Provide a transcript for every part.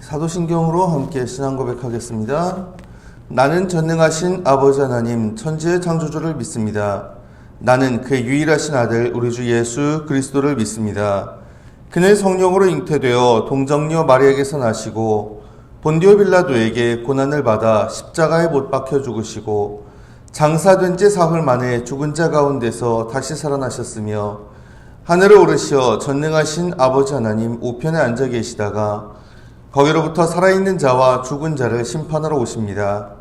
사도신경으로 함께 신앙 고백하겠습니다. 나는 전능하신 아버지 하나님 천지의 창조주를 믿습니다. 나는 그의 유일하신 아들 우리 주 예수 그리스도를 믿습니다. 그는 성령으로 잉태되어 동정녀 마리아에게서 나시고 본디오 빌라도에게 고난을 받아 십자가에 못 박혀 죽으시고 장사된 지 사흘 만에 죽은 자 가운데서 다시 살아나셨으며 하늘에 오르시어 전능하신 아버지 하나님 우편에 앉아 계시다가 거기로부터 살아있는 자와 죽은 자를 심판하러 오십니다.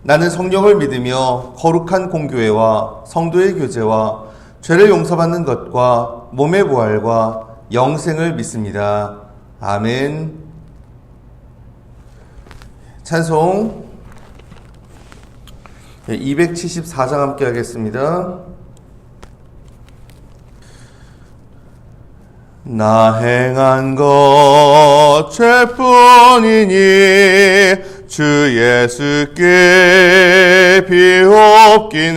나는 성령을 믿으며 거룩한 공교회와 성도의 교제와 죄를 용서받는 것과 몸의 부활과 영생을 믿습니다. 아멘. 찬송 274장 함께 하겠습니다. 나 행한 것 죄뿐이니 주 예수께 비옵기는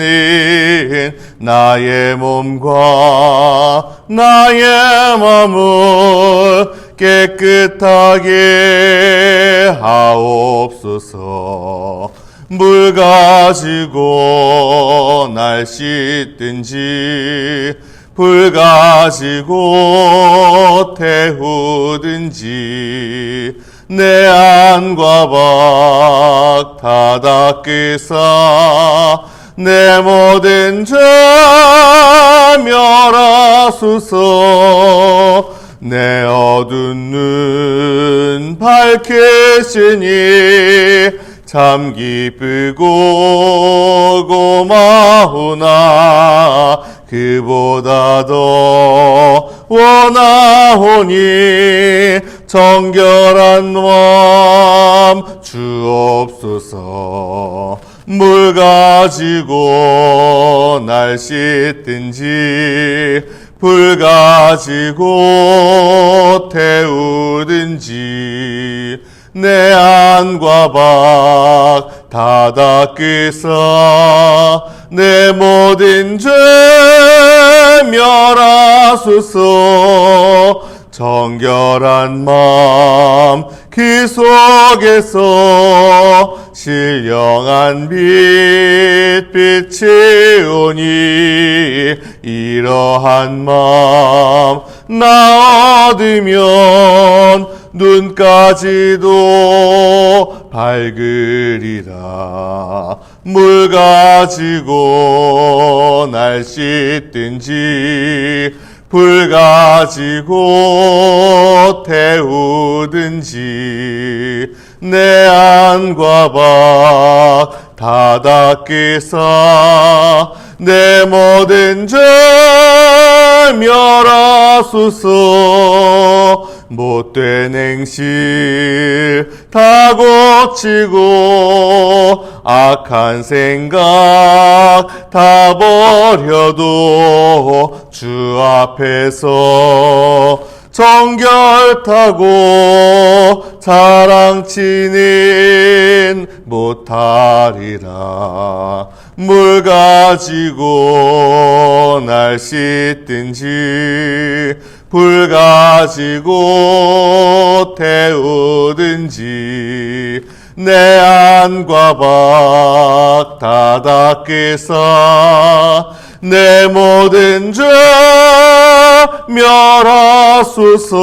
나의 몸과 나의 마음을 깨끗하게 하옵소서. 물 가지고 날 씻든지 불 가지고 태우든지 내 안과 밖 다 닦으사 내 모든 죄 멸하소서. 내 어두운 눈 밝히시니 참 기쁘고 고마우나 그보다 더 원하오니 정결한 마음 주옵소서. 물 가지고 날 씻든지 불 가지고 태우든지 내 안과 밖 다 닦으사 내 모든 죄 멸하소서. 정결한 마음 그 속에서 신령한 빛 빛이 오니 이러한 마음 나 얻으면 눈까지도 밝으리라. 물 가지고 날 씻든지 불 가지고 태우든지 내 안과 밖 다 닦으사 내 모든 죄 멸하소서. 못된 행실 다 고치고 악한 생각 다 버려도 주 앞에서 정결타고 자랑치는 못하리라. 물 가지고 날 씻든지 불 가지고 태우든지 내 안과 밖 다 닦으사 내 모든 죄 멸하소서.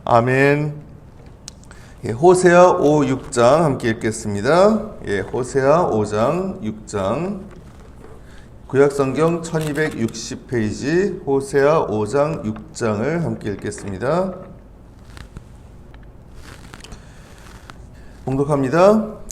아멘. 호세아 5, 6장 함께 읽겠습니다. 호세아 5장, 6장 구약성경 1260페이지 호세아 5장, 6장을 함께 읽겠습니다. 봉독합니다.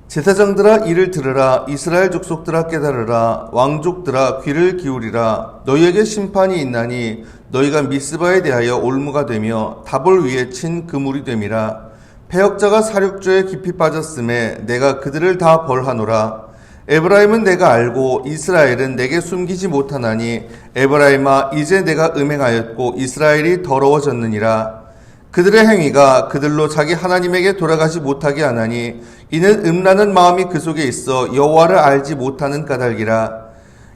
제사장들아 이를 들으라. 이스라엘 족속들아 깨달으라. 왕족들아 귀를 기울이라. 너희에게 심판이 있나니 너희가 미스바에 대하여 올무가 되며 다볼 위에 친 그물이 됨이라. 패역자가 사륙조에 깊이 빠졌음에 내가 그들을 다 벌하노라. 에브라임은 내가 알고 이스라엘은 내게 숨기지 못하나니 에브라임아 이제 내가 음행하였고 이스라엘이 더러워졌느니라. 그들의 행위가 그들로 자기 하나님에게 돌아가지 못하게 하나니 이는 음란한 마음이 그 속에 있어 여호와를 알지 못하는 까닭이라.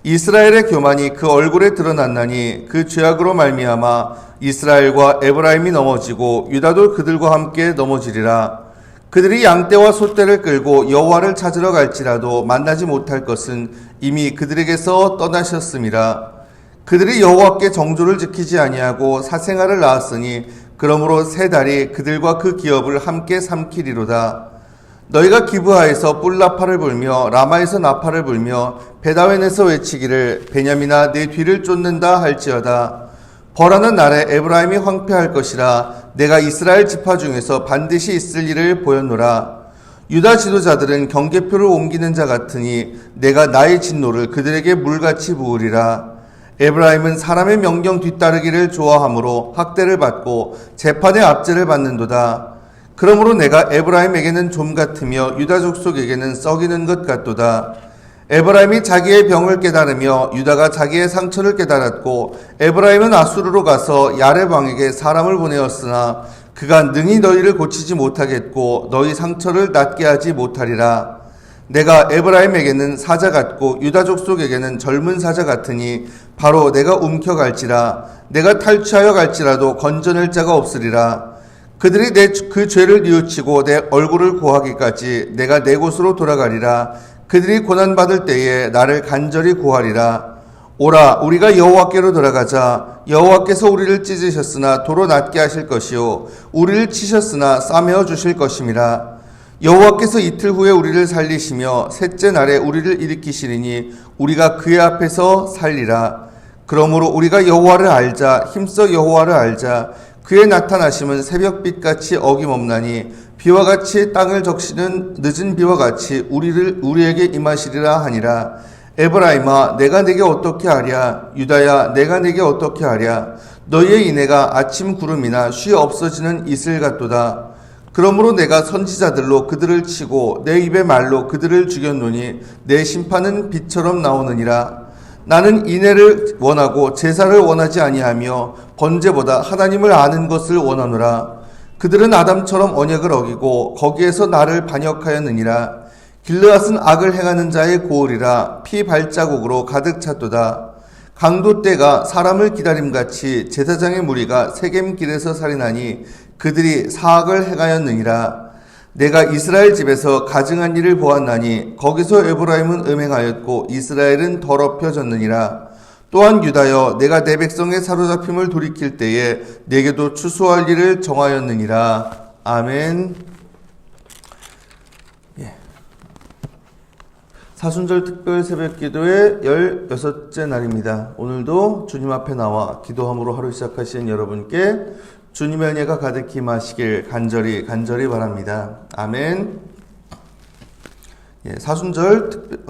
이스라엘의 교만이 그 얼굴에 드러났나니 그 죄악으로 말미암아 이스라엘과 에브라임이 넘어지고 유다도 그들과 함께 넘어지리라. 그들이 양떼와 소떼를 끌고 여호와를 찾으러 갈지라도 만나지 못할 것은 이미 그들에게서 떠나셨음이라. 그들이 여호와께 정조를 지키지 아니하고 사생아를 낳았으니 그러므로 세 달이 그들과 그 기업을 함께 삼키리로다. 너희가 기브하에서 뿔나파를 불며 라마에서 나파를 불며 베다웬에서 외치기를 베냐민아 내 뒤를 쫓는다 할지어다. 벌하는 날에 에브라임이 황폐할 것이라. 내가 이스라엘 지파 중에서 반드시 있을 일을 보였노라. 유다 지도자들은 경계표를 옮기는 자 같으니 내가 나의 진노를 그들에게 물같이 부으리라. 에브라임은 사람의 명령 뒤따르기를 좋아하므로 학대를 받고 재판의 압제를 받는도다. 그러므로 내가 에브라임에게는 좀 같으며 유다 족속에게는 썩이는 것 같도다. 에브라임이 자기의 병을 깨달으며 유다가 자기의 상처를 깨달았고 에브라임은 아수르로 가서 야렙 왕에게 사람을 보내었으나 그가 능히 너희를 고치지 못하겠고 너희 상처를 낫게 하지 못하리라. 내가 에브라임에게는 사자 같고 유다 족속에게는 젊은 사자 같으니 바로 내가 움켜갈지라. 내가 탈취하여 갈지라도 건져낼 자가 없으리라. 그들이 그 죄를 뉘우치고 내 얼굴을 고하기까지 내가 내 곳으로 돌아가리라. 그들이 고난받을 때에 나를 간절히 구하리라. 오라, 우리가 여호와께로 돌아가자. 여호와께서 우리를 찢으셨으나 도로 낫게 하실 것이요 우리를 치셨으나 싸매어 주실 것임이라. 여호와께서 이틀 후에 우리를 살리시며 셋째 날에 우리를 일으키시리니 우리가 그의 앞에서 살리라. 그러므로 우리가 여호와를 알자. 힘써 여호와를 알자. 그의 나타나심은 새벽빛같이 어김없나니 비와 같이 땅을 적시는 늦은 비와 같이 우리에게 임하시리라 하니라. 에브라임아 내가 내게 어떻게 하랴. 유다야 내가 내게 어떻게 하랴. 너희의 인애가 아침 구름이나 쉬 없어지는 이슬 같도다. 그러므로 내가 선지자들로 그들을 치고 내 입의 말로 그들을 죽였노니 내 심판은 빛처럼 나오느니라. 나는 인애를 원하고 제사를 원하지 아니하며 번제보다 하나님을 아는 것을 원하노라. 그들은 아담처럼 언약을 어기고 거기에서 나를 반역하였느니라. 길르앗은 악을 행하는 자의 고을이라. 피 발자국으로 가득 찼도다. 강도 때가 사람을 기다림같이 제사장의 무리가 세겜길에서 살인하니 그들이 사악을 행하였느니라. 내가 이스라엘 집에서 가증한 일을 보았나니 거기서 에브라임은 음행하였고 이스라엘은 더럽혀졌느니라. 또한 유다여 내가 내 백성의 사로잡힘을 돌이킬 때에 내게도 추수할 일을 정하였느니라. 아멘. 사순절 특별 새벽기도의 16째 날입니다. 오늘도 주님 앞에 나와 기도함으로 하루 시작하신 여러분께 주님의 은혜가 가득히 임하시길 간절히 바랍니다. 아멘. 사순절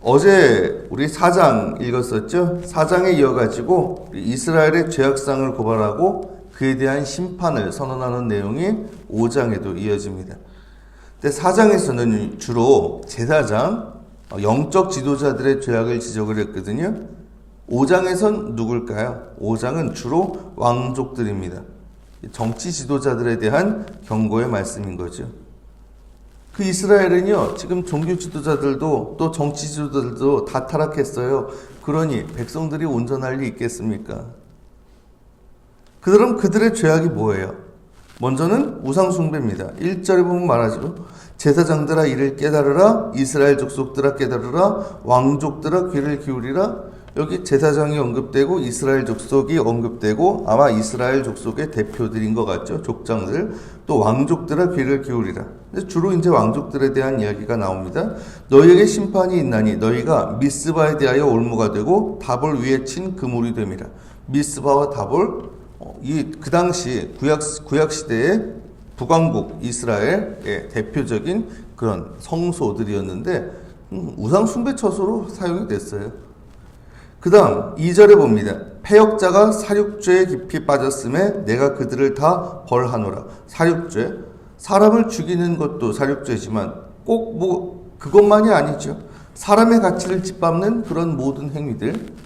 어제 우리 4장 읽었었죠. 4장에 이어가지고 이스라엘의 죄악상을 고발하고 그에 대한 심판을 선언하는 내용이 5장에도 이어집니다. 근데 4장에서는 주로 제사장, 영적 지도자들의 죄악을 지적을 했거든요. 5장에선 누굴까요? 5장은 주로 왕족들입니다. 정치 지도자들에 대한 경고의 말씀인 거죠. 그 이스라엘은요, 지금 종교 지도자들도 또 정치 지도자들도 다 타락했어요. 그러니 백성들이 온전할 리 있겠습니까? 그럼 그들의 죄악이 뭐예요? 먼저는 우상숭배입니다. 1절에 보면 말하죠. 제사장들아 이를 깨달으라. 이스라엘 족속들아 깨달으라. 왕족들아 귀를 기울이라. 여기 제사장이 언급되고 이스라엘 족속이 언급되고 아마 이스라엘 족속의 대표들인 것 같죠. 족장들. 또 왕족들아 귀를 기울이라. 주로 이제 왕족들에 대한 이야기가 나옵니다. 너희에게 심판이 있나니 너희가 미스바에 대하여 올무가 되고 다볼 위에 친 그물이 됨이라. 미스바와 다볼 그 당시 구약 시대의 북왕국 이스라엘의 대표적인 그런 성소들이었는데 우상 숭배 처소로 사용이 됐어요. 그 다음 2절에 봅니다. 패역자가 살육죄에 깊이 빠졌음에 내가 그들을 다 벌하노라. 살육죄, 사람을 죽이는 것도 살육죄지만 꼭 그것만이 아니죠. 사람의 가치를 짓밟는 그런 모든 행위들,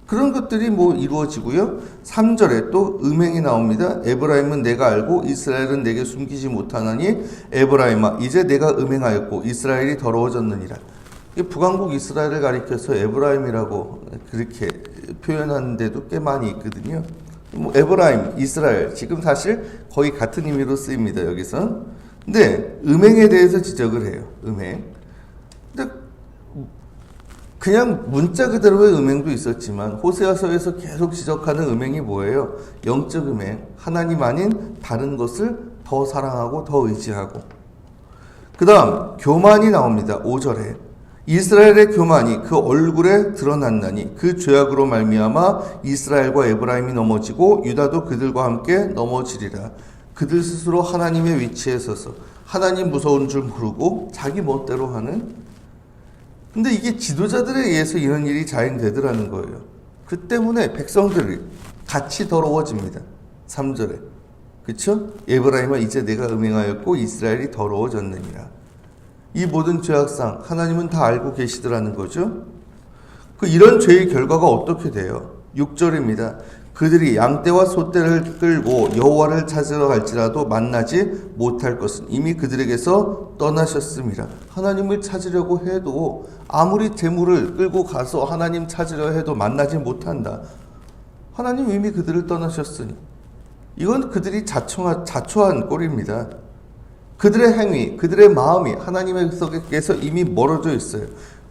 그런 것들이 이루어지고요. 3절에 또 음행이 나옵니다. 에브라임은 내가 알고 이스라엘은 내게 숨기지 못하나니 에브라임아 이제 내가 음행하였고 이스라엘이 더러워졌느니라. 북왕국 이스라엘을 가리켜서 에브라임이라고 그렇게 표현하는 데도 꽤 많이 있거든요. 뭐 에브라임, 이스라엘 지금 사실 거의 같은 의미로 쓰입니다. 여기서. 근데 음행에 대해서 지적을 해요. 음행. 근데 그냥 문자 그대로의 음행도 있었지만 호세아서에서 계속 지적하는 음행이 뭐예요? 영적 음행. 하나님 아닌 다른 것을 더 사랑하고 더 의지하고. 그 다음 교만이 나옵니다. 5절에 이스라엘의 교만이 그 얼굴에 드러났나니 그 죄악으로 말미암아 이스라엘과 에브라임이 넘어지고 유다도 그들과 함께 넘어지리라. 그들 스스로 하나님의 위치에 서서 하나님 무서운 줄 모르고 자기 멋대로 하는. 근데 이게 지도자들에 의해서 이런 일이 자행되더라는 거예요. 그 때문에 백성들이 같이 더러워집니다. 3절에. 그쵸? 에브라임아 이제 내가 음행하였고 이스라엘이 더러워졌느니라. 이 모든 죄악상 하나님은 다 알고 계시더라는 거죠. 이런 죄의 결과가 어떻게 돼요? 6절입니다. 그들이 양떼와 소떼를 끌고 여호와를 찾으러 갈지라도 만나지 못할 것은 이미 그들에게서 떠나셨습니다. 하나님을 찾으려고 해도 아무리 재물을 끌고 가서 하나님 찾으려 해도 만나지 못한다. 하나님 이미 그들을 떠나셨으니 이건 그들이 자초한 꼴입니다. 그들의 행위, 그들의 마음이 하나님에게서 이미 멀어져 있어요.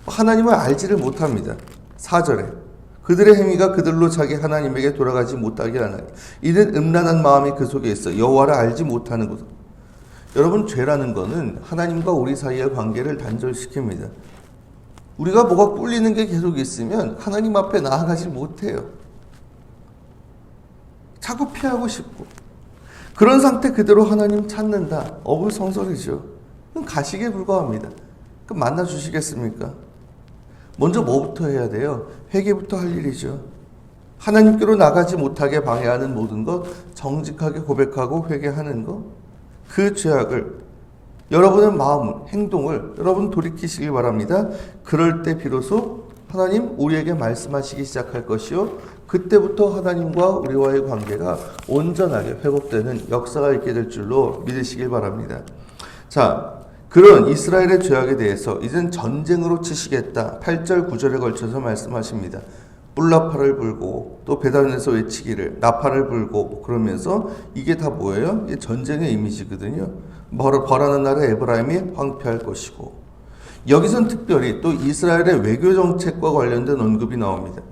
하나님을 알지를 못합니다. 4절에 그들의 행위가 그들로 자기 하나님에게 돌아가지 못하게 하나니 이는 음란한 마음이 그 속에 있어 여호와를 알지 못하는 것. 여러분, 죄라는 거는 하나님과 우리 사이의 관계를 단절시킵니다. 우리가 뭐가 꿀리는 게 계속 있으면 하나님 앞에 나아가지 못해요. 자꾸 피하고 싶고. 그런 상태 그대로 하나님 찾는다. 어불성설이죠. 그럼 가식에 불과합니다. 그럼 만나주시겠습니까? 먼저 뭐부터 해야 돼요? 회개부터 할 일이죠. 하나님께로 나가지 못하게 방해하는 모든 것, 정직하게 고백하고 회개하는 것, 그 죄악을 여러분의 마음, 행동을 여러분 돌이키시길 바랍니다. 그럴 때 비로소 하나님 우리에게 말씀하시기 시작할 것이요. 그때부터 하나님과 우리와의 관계가 온전하게 회복되는 역사가 있게 될 줄로 믿으시길 바랍니다. 자, 그런 이스라엘의 죄악에 대해서 이젠 전쟁으로 치시겠다. 8절 9절에 걸쳐서 말씀하십니다. 뿔나팔을 불고 또 베단에서 외치기를 나팔을 불고 그러면서 이게 다 뭐예요? 이게 전쟁의 이미지거든요. 벌하는 날에 에브라임이 황폐할 것이고, 여기선 특별히 또 이스라엘의 외교 정책과 관련된 언급이 나옵니다.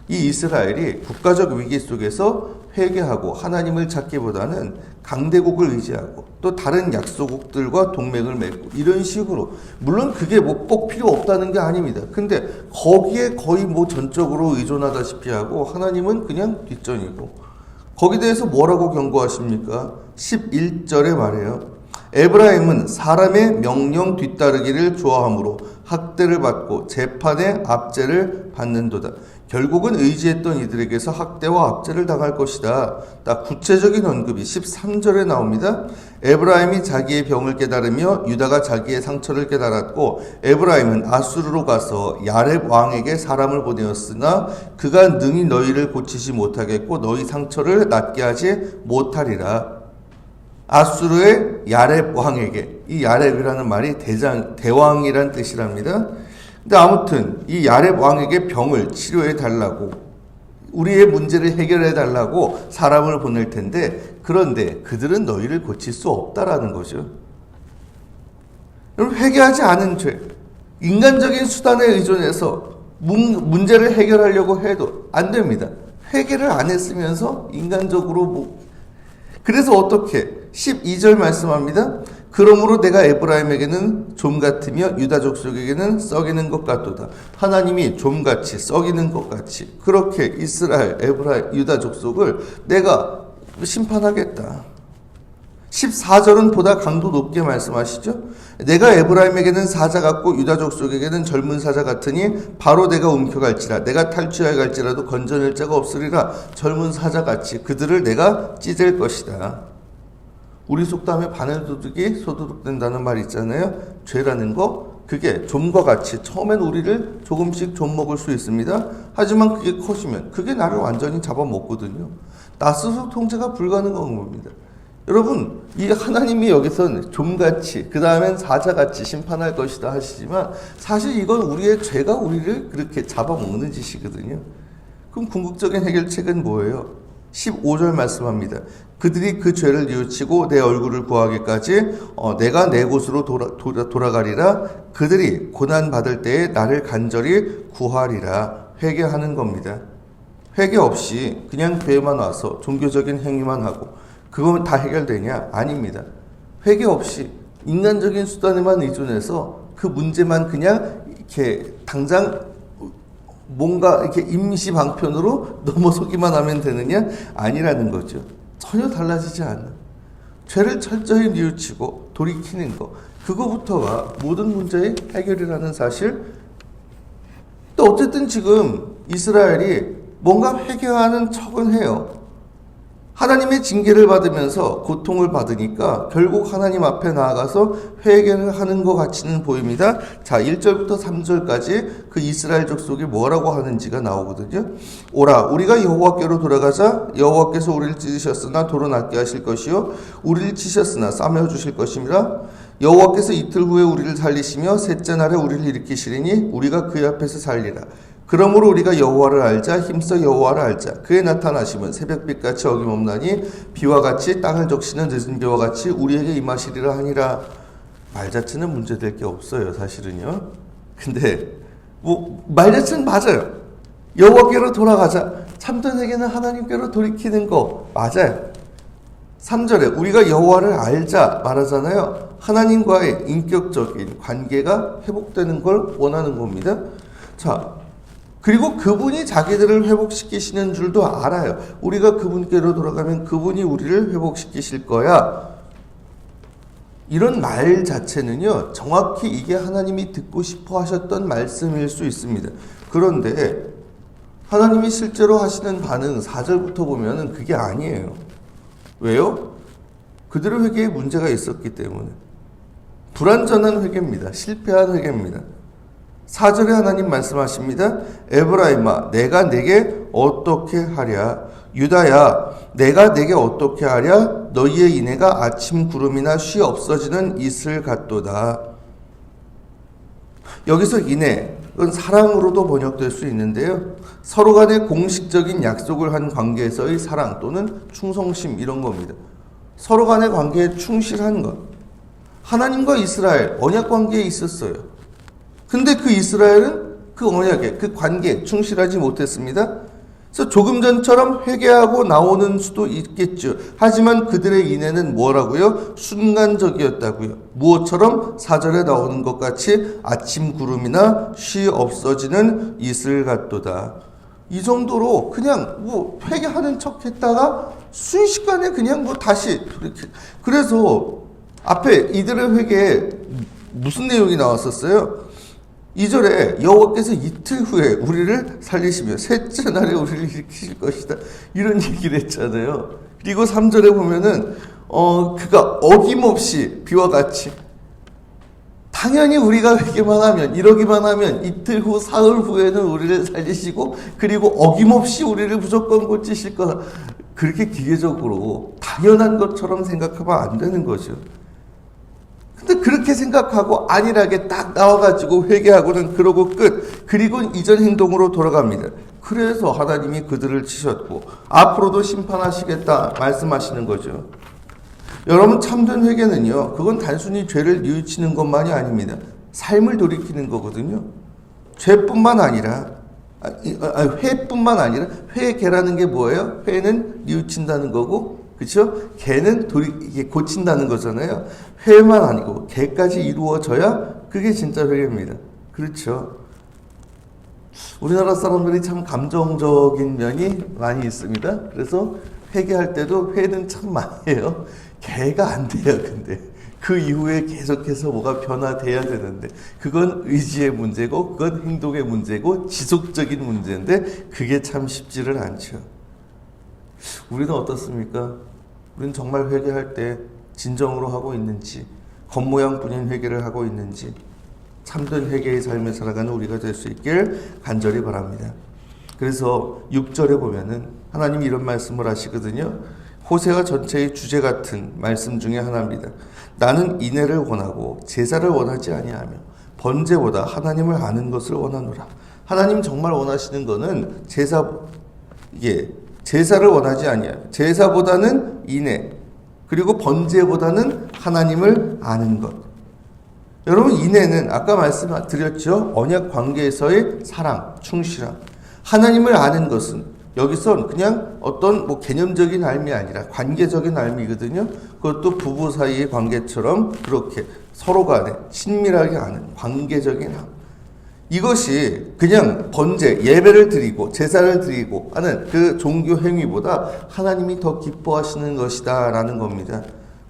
이 이스라엘이 국가적 위기 속에서 회개하고 하나님을 찾기보다는 강대국을 의지하고 또 다른 약소국들과 동맹을 맺고 이런 식으로, 물론 그게 뭐 꼭 필요 없다는 게 아닙니다. 근데 거기에 거의 뭐 전적으로 의존하다시피 하고 하나님은 그냥 뒷전이고, 거기에 대해서 뭐라고 경고하십니까? 11절에 말해요. 에브라임은 사람의 명령 뒤따르기를 좋아하므로 학대를 받고 재판의 압제를 받는도다. 결국은 의지했던 이들에게서 학대와 압제를 당할 것이다. 딱 구체적인 언급이 13절에 나옵니다. 에브라임이 자기의 병을 깨달으며 유다가 자기의 상처를 깨달았고, 에브라임은 아수르로 가서 야렙 왕에게 사람을 보내었으나 그가 능히 너희를 고치지 못하겠고 너희 상처를 낫게 하지 못하리라. 아수르의 야렙 왕에게, 이 야렙이라는 말이 대왕이란 뜻이랍니다. 근데 아무튼 이 야렙 왕에게 병을 치료해 달라고, 우리의 문제를 해결해 달라고 사람을 보낼 텐데, 그런데 그들은 너희를 고칠 수 없다라는 거죠. 여러분, 회개하지 않은 죄, 인간적인 수단에 의존해서 문제를 해결하려고 해도 안 됩니다. 회개를 안 했으면서 인간적으로 그래서 어떻게 12절 말씀합니다. 그러므로 내가 에브라임에게는 좀 같으며 유다 족속에게는 썩이는 것 같도다. 하나님이 좀같이 썩이는 것 같이 그렇게 이스라엘, 에브라임, 유다 족속을 내가 심판하겠다. 14절은 보다 강도 높게 말씀하시죠. 내가 에브라임에게는 사자 같고 유다 족속에게는 젊은 사자 같으니 바로 내가 움켜갈지라. 내가 탈취하여 갈지라도 건져낼 자가 없으리라. 젊은 사자같이 그들을 내가 찢을 것이다. 우리 속담에 바늘도둑이 소도둑 된다는 말 있잖아요. 죄라는 거, 그게 좀과 같이 처음엔 우리를 조금씩 좀 먹을 수 있습니다. 하지만 그게 커지면 그게 나를 완전히 잡아먹거든요. 나 스스로 통제가 불가능한 겁니다. 여러분, 이 하나님이 여기선 종같이, 그 다음엔 사자같이 심판할 것이다 하시지만 사실 이건 우리의 죄가 우리를 그렇게 잡아먹는 짓이거든요. 그럼 궁극적인 해결책은 뭐예요? 15절 말씀합니다. 그들이 그 죄를 뉘우치고 내 얼굴을 구하기까지 내가 내 곳으로 돌아가리라. 그들이 고난받을 때에 나를 간절히 구하리라. 회개하는 겁니다. 회개 없이 그냥 교회만 와서 종교적인 행위만 하고 그거면 다 해결되냐? 아닙니다. 회개 없이 인간적인 수단에만 의존해서 그 문제만 그냥 이렇게 당장 뭔가 이렇게 임시 방편으로 넘어서기만 하면 되느냐? 아니라는 거죠. 전혀 달라지지 않는. 죄를 철저히 뉘우치고 돌이키는 거. 그거부터가 모든 문제의 해결이라는 사실. 또 어쨌든 지금 이스라엘이 뭔가 회개하는 척은 해요. 하나님의 징계를 받으면서 고통을 받으니까 결국 하나님 앞에 나아가서 회개를 하는 것 같이는 보입니다. 자, 1절부터 3절까지 그 이스라엘 족속이 뭐라고 하는지가 나오거든요. 오라, 우리가 여호와께로 돌아가자. 여호와께서 우리를 찢으셨으나 도로 낫게 하실 것이요 우리를 치셨으나 싸매어 주실 것임이라. 여호와께서 이틀 후에 우리를 살리시며 셋째 날에 우리를 일으키시리니 우리가 그의 앞에서 살리라. 그러므로 우리가 여호와를 알자. 힘써 여호와를 알자. 그의 나타나심은 새벽빛같이 어김없나니 비와 같이 땅을 적시는 늦은 비와 같이 우리에게 임하시리라 하니라. 말 자체는 문제될 게 없어요, 사실은요. 근데 말 자체는 맞아요. 여호와께로 돌아가자. 참된 회개는 하나님께로 돌이키는 거 맞아요. 3절에 우리가 여호와를 알자 말하잖아요. 하나님과의 인격적인 관계가 회복되는 걸 원하는 겁니다. 자, 그리고 그분이 자기들을 회복시키시는 줄도 알아요. 우리가 그분께로 돌아가면 그분이 우리를 회복시키실 거야. 이런 말 자체는요, 정확히 이게 하나님이 듣고 싶어 하셨던 말씀일 수 있습니다. 그런데 하나님이 실제로 하시는 반응 4절부터 보면은 그게 아니에요. 왜요? 그들의 회개에 문제가 있었기 때문에. 불완전한 회개입니다. 실패한 회개입니다. 4절에 하나님 말씀하십니다. 에브라임아, 내가 내게 어떻게 하랴? 유다야, 내가 내게 어떻게 하랴? 너희의 인애가 아침 구름이나 쉬 없어지는 이슬 같도다. 여기서 인애, 그건 사랑으로도 번역될 수 있는데요. 서로 간에 공식적인 약속을 한 관계에서의 사랑 또는 충성심 이런 겁니다. 서로 간의 관계에 충실한 것. 하나님과 이스라엘 언약 관계에 있었어요. 근데 그 이스라엘은 그 언약에, 그 관계에 충실하지 못했습니다. 그래서 조금 전처럼 회개하고 나오는 수도 있겠죠. 하지만 그들의 인애는 뭐라고요? 순간적이었다고요. 무엇처럼 4절에 나오는 것 같이 아침 구름이나 쉬 없어지는 이슬 같도다. 이 정도로 그냥 회개하는 척 했다가 순식간에 그냥 다시 이렇게. 그래서 앞에 이들의 회개에 무슨 내용이 나왔었어요? 2절에 여호와께서 이틀 후에 우리를 살리시며 셋째 날에 우리를 일으키실 것이다. 이런 얘기를 했잖아요. 그리고 3절에 보면은 그가 어김없이 비와 같이 당연히 우리가 회개만 하면 이러기만 하면 이틀 후 사흘 후에는 우리를 살리시고 그리고 어김없이 우리를 무조건 고치실 거다. 그렇게 기계적으로 당연한 것처럼 생각하면 안 되는 거죠. 근데 그렇게 생각하고 안일하게 딱 나와가지고 회개하고는 그러고 끝. 그리고 이전 행동으로 돌아갑니다. 그래서 하나님이 그들을 치셨고 앞으로도 심판하시겠다 말씀하시는 거죠. 여러분, 참된 회개는요, 그건 단순히 죄를 뉘우치는 것만이 아닙니다. 삶을 돌이키는 거거든요. 죄뿐만 아니라 회뿐만 아니라 회개라는 게 뭐예요? 회는 뉘우친다는 거고, 그렇죠? 개는 이게 고친다는 거잖아요. 회만 아니고 개까지 이루어져야 그게 진짜 회개입니다. 그렇죠? 우리나라 사람들이 참 감정적인 면이 많이 있습니다. 그래서 회개할 때도 회는 참 많이 해요. 개가 안 돼요. 근데 그 이후에 계속해서 뭐가 변화돼야 되는데 그건 의지의 문제고 그건 행동의 문제고 지속적인 문제인데 그게 참 쉽지를 않죠. 우리는 어떻습니까? 우리는 정말 회개할 때 진정으로 하고 있는지, 겉모양뿐인 회개를 하고 있는지, 참된 회개의 삶을 살아가는 우리가 될 수 있길 간절히 바랍니다. 그래서 6절에 보면은 하나님이 이런 말씀을 하시거든요. 호세아 전체의 주제 같은 말씀 중에 하나입니다. 나는 인애를 원하고 제사를 원하지 아니하며 번제보다 하나님을 아는 것을 원하노라. 하나님 정말 원하시는 것은 제사를 원하지 아니하며 제사보다는 인애, 그리고 번제보다는 하나님을 아는 것. 여러분, 인애는 아까 말씀드렸죠. 언약 관계에서의 사랑, 충실함. 하나님을 아는 것은 여기선 그냥 어떤 개념적인 알미 아니라 관계적인 알미거든요. 그것도 부부 사이의 관계처럼 그렇게 서로 간에 친밀하게 아는 관계적인 암. 이것이 그냥 번제, 예배를 드리고 제사를 드리고 하는 그 종교 행위보다 하나님이 더 기뻐하시는 것이다 라는 겁니다.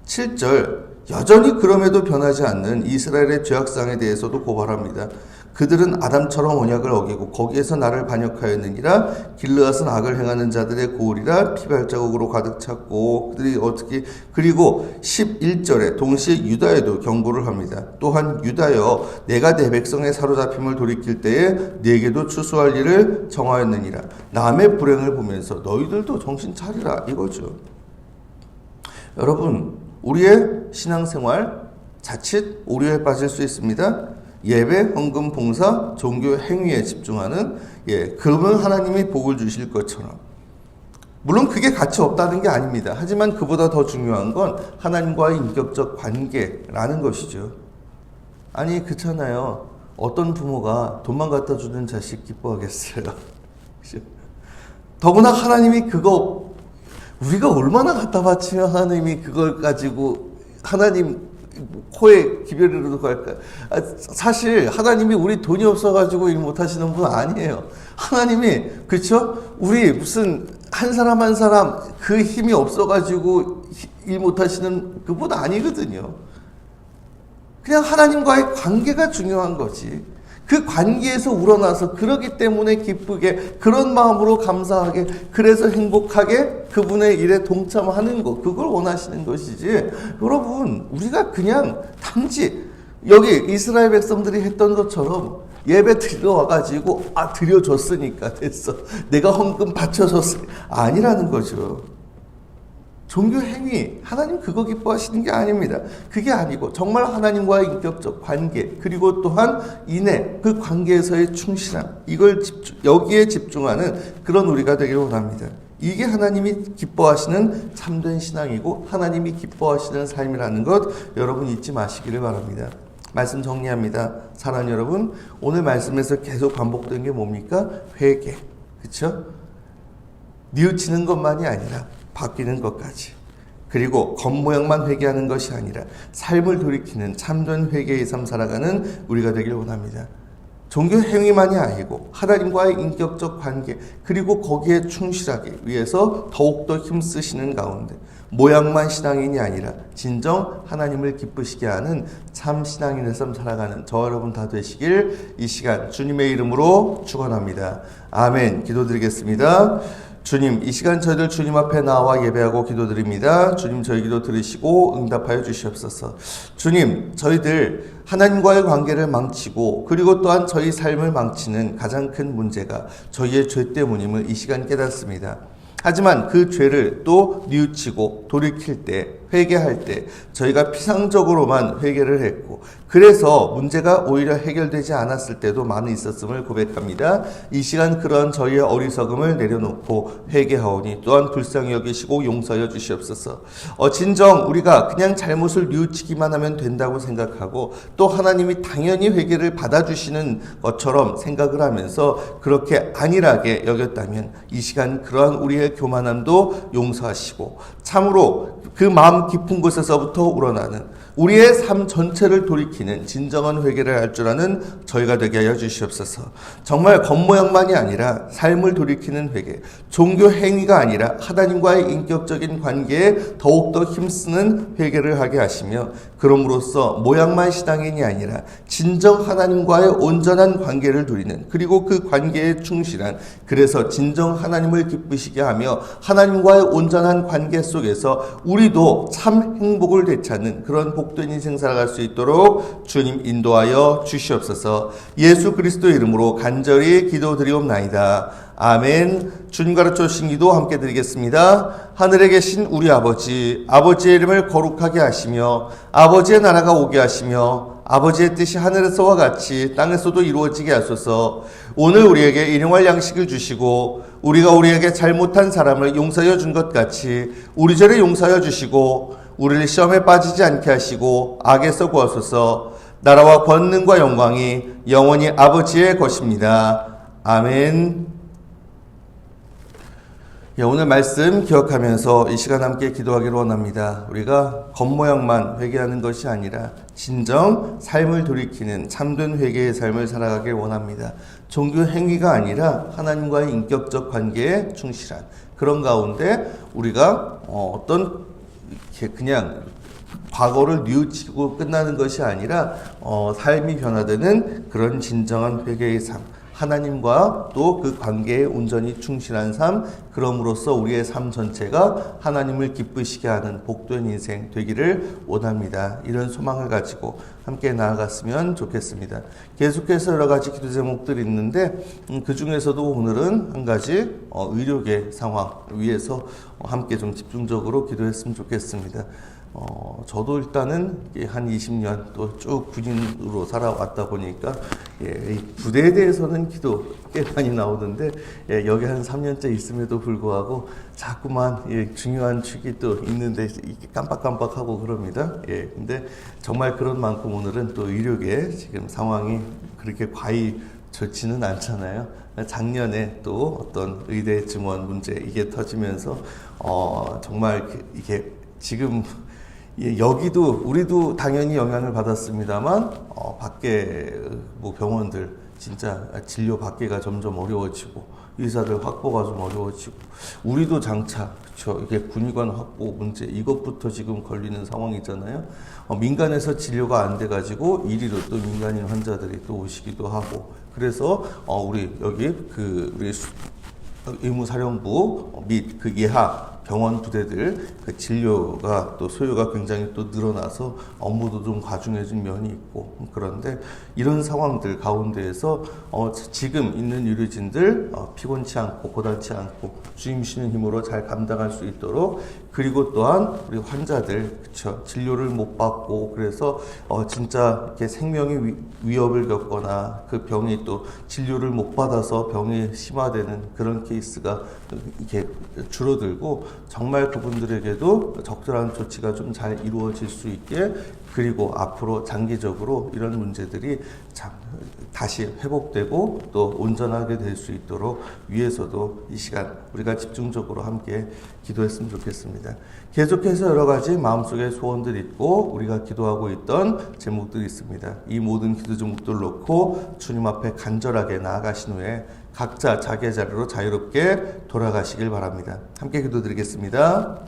7절, 여전히 그럼에도 변하지 않는 이스라엘의 죄악상에 대해서도 고발합니다. 그들은 아담처럼 언약을 어기고 거기에서 나를 반역하였느니라. 길르앗은 악을 행하는 자들의 고울이라. 피발자국으로 가득 찼고 그들이 그리고 11절에 동시에 유다에도 경고를 합니다. 또한 유다여, 내가 내 백성의 사로잡힘을 돌이킬 때에 네게도 추수할 일을 정하였느니라. 남의 불행을 보면서 너희들도 정신 차리라 이거죠. 여러분, 우리의 신앙생활 자칫 오류에 빠질 수 있습니다. 예배, 헌금, 봉사, 종교 행위에 집중하는, 그러면 하나님이 복을 주실 것처럼. 물론 그게 가치 없다는 게 아닙니다. 하지만 그보다 더 중요한 건 하나님과의 인격적 관계라는 것이죠. 아니, 그렇잖아요. 어떤 부모가 돈만 갖다 주는 자식 기뻐하겠어요. 더구나 하나님이 우리가 얼마나 갖다 바치면 하나님이 그걸 가지고 하나님 코에 기별이라도 갈까요? 사실 하나님이 우리 돈이 없어가지고 일 못하시는 분 아니에요. 하나님이, 그렇죠? 우리 무슨 한 사람 한 사람 그 힘이 없어가지고 일 못하시는 그분 아니거든요. 그냥 하나님과의 관계가 중요한 거지. 그 관계에서 우러나서 그러기 때문에 기쁘게, 그런 마음으로 감사하게, 그래서 행복하게 그분의 일에 동참하는 것, 그걸 원하시는 것이지. 여러분, 우리가 그냥 단지 여기 이스라엘 백성들이 했던 것처럼 예배 드리러 와가지고 드려줬으니까 됐어, 내가 헌금 바쳐줬으니 아니라는 거죠. 종교 행위, 하나님 그거 기뻐하시는 게 아닙니다. 그게 아니고 정말 하나님과의 인격적 관계, 그리고 또한 인애, 그 관계에서의 충실함, 여기에 집중하는 그런 우리가 되길 원합니다. 이게 하나님이 기뻐하시는 참된 신앙이고 하나님이 기뻐하시는 삶이라는 것 여러분 잊지 마시기를 바랍니다. 말씀 정리합니다. 사랑하는 여러분, 오늘 말씀에서 계속 반복된 게 뭡니까? 회개, 그렇죠? 뉘우치는 것만이 아니라 바뀌는 것까지, 그리고 겉모양만 회개하는 것이 아니라 삶을 돌이키는 참된 회개의 삶 살아가는 우리가 되길 원합니다. 종교 행위만이 아니고 하나님과의 인격적 관계, 그리고 거기에 충실하기 위해서 더욱더 힘쓰시는 가운데 모양만 신앙인이 아니라 진정 하나님을 기쁘시게 하는 참 신앙인의 삶 살아가는 저 여러분 다 되시길 이 시간 주님의 이름으로 축원합니다. 아멘. 기도드리겠습니다. 주님, 이 시간 저희들 주님 앞에 나와 예배하고 기도드립니다. 주님, 저희 기도 들으시고 응답하여 주시옵소서. 주님, 저희들 하나님과의 관계를 망치고 그리고 또한 저희 삶을 망치는 가장 큰 문제가 저희의 죄 때문임을 이 시간 깨닫습니다. 하지만 그 죄를 또 뉘우치고 돌이킬 때, 회개할 때 저희가 피상적으로만 회개를 했고, 그래서 문제가 오히려 해결되지 않았을 때도 많이 있었음을 고백합니다. 이 시간 그런 저희의 어리석음을 내려놓고 회개하오니 또한 불쌍히 여기시고 용서하여 주시옵소서. 진정 우리가 그냥 잘못을 뉘우치기만 하면 된다고 생각하고, 또 하나님이 당연히 회개를 받아주시는 것처럼 생각을 하면서 그렇게 안일하게 여겼다면 이 시간 그러한 우리의 교만함도 용서하시고 참으로 그 마음 깊은 곳에서부터 우러나는 우리의 삶 전체를 돌이키는 진정한 회개를 할 줄 아는 저희가 되게 하여 주시옵소서. 정말 겉모양만이 아니라 삶을 돌이키는 회개, 종교 행위가 아니라 하나님과의 인격적인 관계에 더욱더 힘쓰는 회개를 하게 하시며, 그럼으로써 모양만 신앙인이 아니라 진정 하나님과의 온전한 관계를 누리는, 그리고 그 관계에 충실한, 그래서 진정 하나님을 기쁘시게 하며 하나님과의 온전한 관계 속에서 우리도 참 행복을 되찾는 그런 복된 인생 살아갈 수 있도록 주님 인도하여 주시옵소서. 예수 그리스도의 이름으로 간절히 기도드리옵나이다. 아멘. 주님 가르쳐 주신 기도 함께 드리겠습니다. 하늘에 계신 우리 아버지, 아버지의 이름을 거룩하게 하시며 아버지의 나라가 오게 하시며 아버지의 뜻이 하늘에서와 같이 땅에서도 이루어지게 하소서. 오늘 우리에게 일용할 양식을 주시고 우리가 우리에게 잘못한 사람을 용서하여 준 것 같이 우리 죄를 용서하여 주시고 우리를 시험에 빠지지 않게 하시고 악에서 구하소서. 나라와 권능과 영광이 영원히 아버지의 것입니다. 아멘. 오늘 말씀 기억하면서 이 시간 함께 기도하기를 원합니다. 우리가 겉모양만 회개하는 것이 아니라 진정 삶을 돌이키는 참된 회개의 삶을 살아가길 원합니다. 종교 행위가 아니라 하나님과의 인격적 관계에 충실한 그런 가운데 우리가 어떤 그냥 과거를 뉘우치고 끝나는 것이 아니라 삶이 변화되는 그런 진정한 회개의 삶, 하나님과 또 그 관계에 온전히 충실한 삶, 그럼으로써 우리의 삶 전체가 하나님을 기쁘시게 하는 복된 인생 되기를 원합니다. 이런 소망을 가지고 함께 나아갔으면 좋겠습니다. 계속해서 여러 가지 기도 제목들이 있는데 그 중에서도 오늘은 한 가지 의료계 상황 위해서 함께 좀 집중적으로 기도했으면 좋겠습니다. 저도 일단은 한 20년 또 쭉 군인으로 살아왔다 보니까 이 부대에 대해서는 기도 꽤 많이 나오는데 여기 한 3년째 있음에도 불구하고 자꾸만 중요한 축이 또 있는데 깜빡깜빡하고 그럽니다. 근데 정말 그런 만큼 오늘은 또 의료계 지금 상황이 그렇게 과히 좋지는 않잖아요. 작년에 또 어떤 의대 증원 문제 이게 터지면서 정말 이게 지금 여기도 우리도 당연히 영향을 받았습니다.만 밖에 뭐 병원들 진짜 진료 받기가 점점 어려워지고 의사들 확보가 좀 어려워지고 우리도 장차 그렇죠. 이게 군의관 확보 문제 이것부터 지금 걸리는 상황이잖아요. 민간에서 진료가 안 돼가지고 이리로 또 민간인 환자들이 또 오시기도 하고 그래서 우리 여기 우리 의무사령부 및 그 예하 병원 부대들 그 진료가 또 소요가 굉장히 또 늘어나서 업무도 좀 과중해진 면이 있고 그런데 이런 상황들 가운데에서 지금 있는 의료진들 피곤치 않고 고달치 않고 주임 쉬는 힘으로 잘 감당할 수 있도록 그리고 또한 우리 환자들 그쵸 진료를 못 받고 그래서 진짜 이렇게 생명의 위협을 겪거나 그 병이 또 진료를 못 받아서 병이 심화되는 그런 케이스가 이렇게 줄어들고 정말 그분들에게도 적절한 조치가 좀 잘 이루어질 수 있게 그리고 앞으로 장기적으로 이런 문제들이 다시 회복되고 또 온전하게 될 수 있도록 위해서도 이 시간 우리가 집중적으로 함께 기도했으면 좋겠습니다. 계속해서 여러 가지 마음속에 소원들이 있고 우리가 기도하고 있던 제목들이 있습니다. 이 모든 기도 제목들을 놓고 주님 앞에 간절하게 나아가신 후에 각자 자기의 자리로 자유롭게 돌아가시길 바랍니다. 함께 기도드리겠습니다.